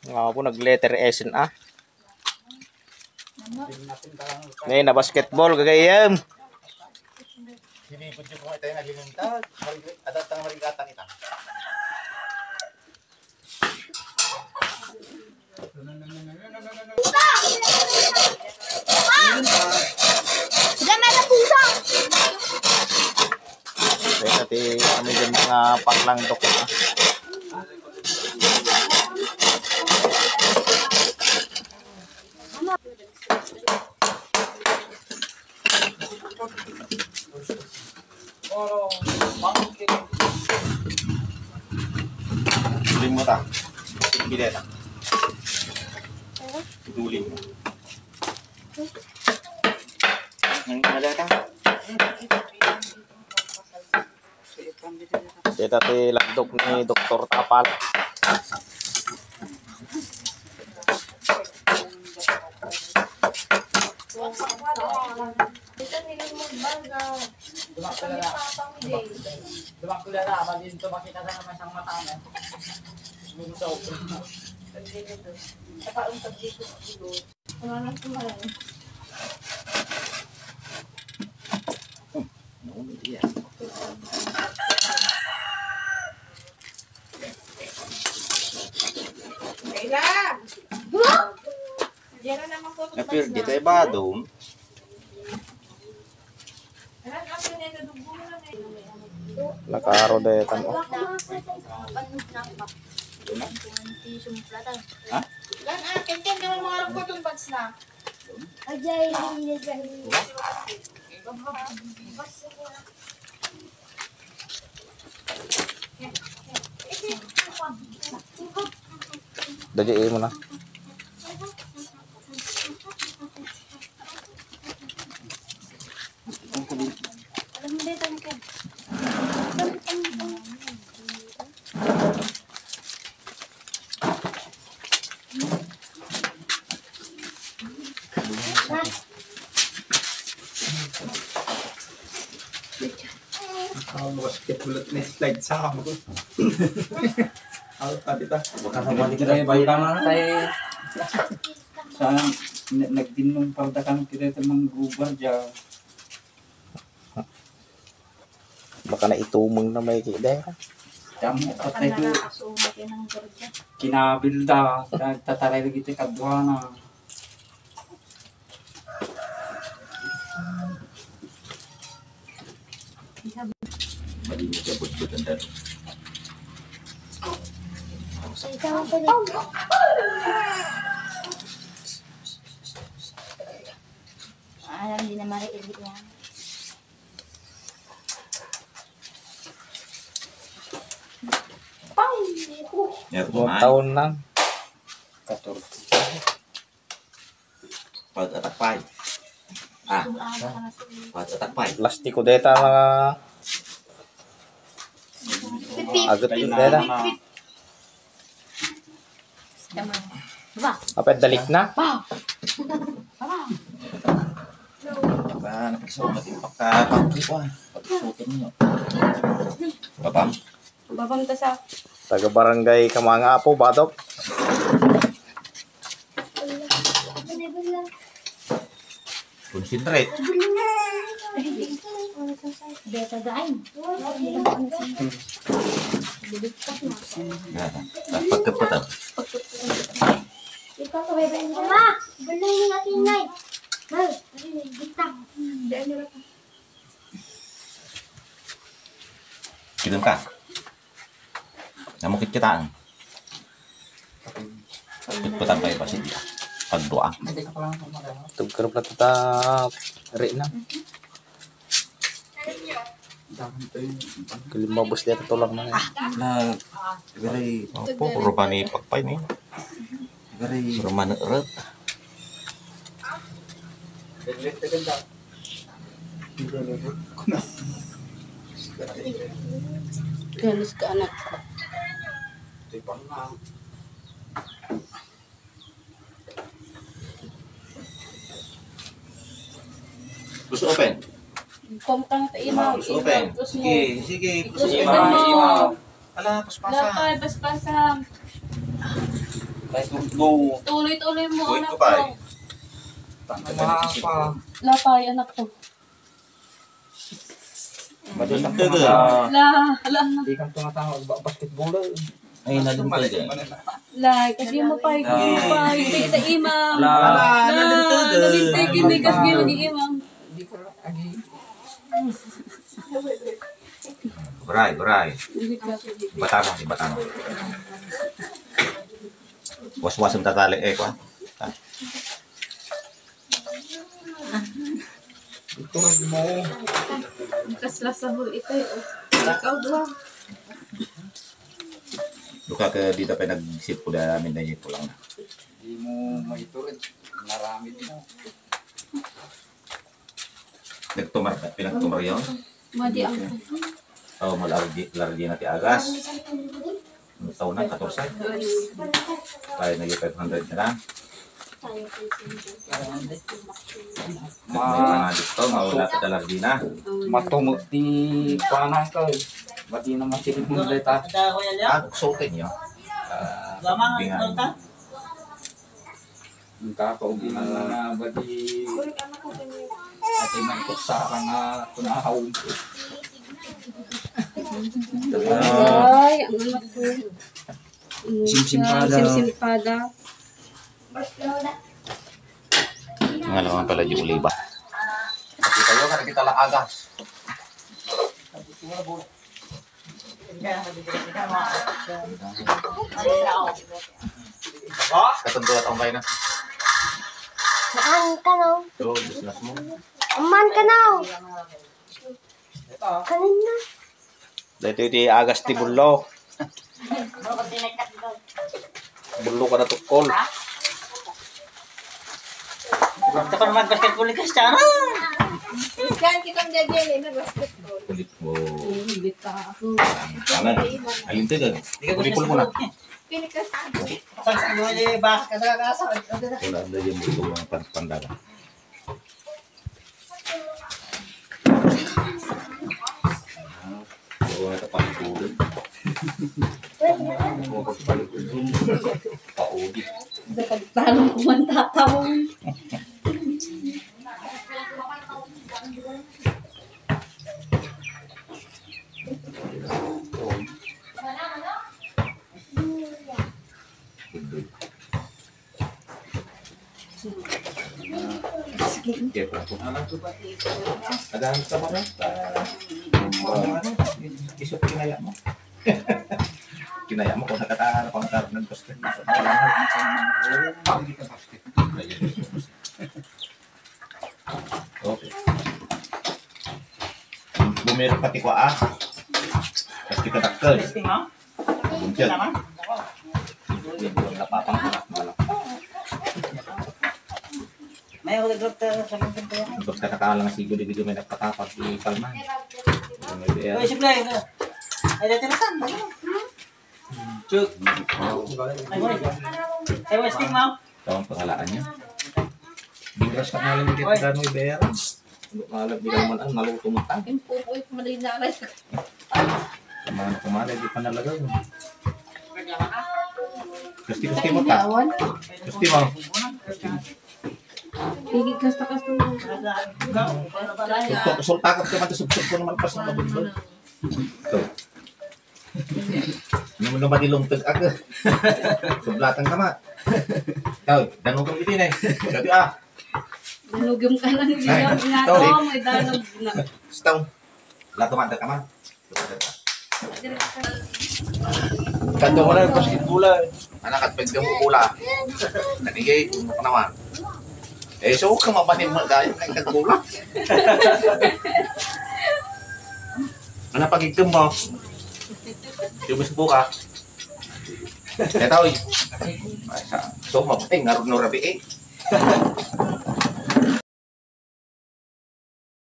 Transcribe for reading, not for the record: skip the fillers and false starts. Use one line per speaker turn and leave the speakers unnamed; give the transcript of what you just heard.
Nga po nag-letter S na. Ngayon na basketball gagayam.
Hindi ko kung ito yung naglilintag. Adatang marigatan ita.
Kaya natin kami din mga panglanggok na.
Tuling mo ta. Bilet ta. Tuling mo. Nang ada ta.
Kaya natin landok ni Dr. Tapal.
Napir dito ay badong.
Nakaro de tamo.
Ha?
Lan kenten ka mga rupot yung bags na.
Ajay, hindi
Dajiin mo na.
alam mo dito ka.
Basketball at slide sa ako. Ako tadi ta.
Baka sa balik kita yung bayang na tayo. Sa nagdinong pagdakan kita ito mga gubar dyan.
Baka na itumong na may kida.
Damo patay ko. Kinabilda. Tataray na kita kadwana.
Malinis sa budbud ang daro.
Ikaw ko din. Alam din na marikilig yan.
Meron
2 taon lang.
14.
Pag-atakpay. Pag-atakpay.
Plastiko deta na agot yun deta. Apet dalik na.
Napagsaw natin. Pagkakapagkipan. Pagkasutin nyo. Babang.
Babang ta sa
Taga barangay Kamanga Apo, Batok.
Concentrate.
Beta dain.
Pagkapatan.
Ikaw ko bebe. Mama, belum ni natin nay. Mal, kita.
Kirim ka. Namukit kita. Pagkapatan kayo pa siya. Pagdoa.
Tugkar pala tata rin na. Kalimabos dito tulang na.
Na, very, po, rupani pagpay ni. Very, rumana erat.
galis ka anak.
Push open.
Kom kang ta imaw.
Push open. Sige, sige. Push
Push
open.
open mo.
Ala, paspasa.
Lapay, paspasam.
Tayo tutlo.
Tuloy-tuloy mo,
Tuloy
anak
ko pa
ko.
eh.
Mapa.
Lapay, anak ko.
Madutang
Ito, ito.
Hala.
Hindi kang tumatawag ba basketball eh.
Ay, nalintay ka.
Lay, kasi mo pa, kasi mo pa. Hindi kita imam.
Ala.
Nalintay, hindi kasi mo ni imam.
Hindi ko agi.
Beray, beray.
Hindi ka.
Batang. Was-wasam tatali kwa.
Tulad mo.
Kaslasahol ito. Ikaw doon.
Duka ke dito pa nag-sip ko da amin na yun lang na.
Hindi mo maiturid. Marami mo.
Pinagtumar yun.
Madi ang
Oh, malargi na ti agas. Ano taon na, 14. Kaya naging 500 na lang. May mga dito, mawala ka talargi na.
Matumot di panan ka eh. Bati na masilip mo ulit ah.
Sukin yun. Bingan.
Ang kakaubi na bati. Ati man ko sa nga tunahawin ko.
ay, ang anak ko.
Simsimpada.
Simsimpada.
Nga naman pala yung uliba. Kasi kayo, kada kita lang agas. Katunto at ang kayo na.
Saan ka na?
So, business mo.
Aman ka na. Kanin na.
Dito yung agas ti bulo. Bulo ka na tukol.
Ito pa naman basketball ka siya, no?
Yan, kitang dadyan na basketball.
Kulit mo.
Hindi ka ako.
Kanan. Alin tayo. Kulit mo na.
Pinikas.
Sa mo ni ba ka sa kasa.
Wala na yung buto ng pandaga. Oo, ito palikurin. Paudi.
Tanong ko man tatawang.
Nagahanap ka ba na? Isip kinaya mo. Kinaya mo kung nakatahanap ang tarap ng basket. Okay. Bumirik pati ko Tapos kita takkel. Buncet. Yan yung napapangharap mo lang.
May ulit group sa mga kaya.
Tapos katakalang sigo di video may nagpatapag di palman.
Oy, supply ka. Ay, dito na san.
Chuk.
Ay, what's king mo?
Tawang pangalaan niya. Bingras ka nalang dito gano'y iberan. Malag di ka naman ang naluto mo tang.
Yung pupoy, malinaray.
Kumala, di pa nalagaw. Gusti mo ta. Gusti mo.
Higit kasta mo.
Sultakap ka man, subsub ko naman pas na mabundol. Ito. Naman naman ilungtag aga. Sublatan ka ma. Ikaw, danong kang itin eh. Gabi
Dalugim ka lang diyan. Inato mo, dalog na.
Stone. Lato man ka man.
Kanto mo na basketball ah.
Anak at pagdang mukula. Nanigay, mo naman. Eh, so ka mabanin mo dahil ng kagula. Ano pagigtim mo? Yung buka. Ito, so mabating, narunong rabi eh.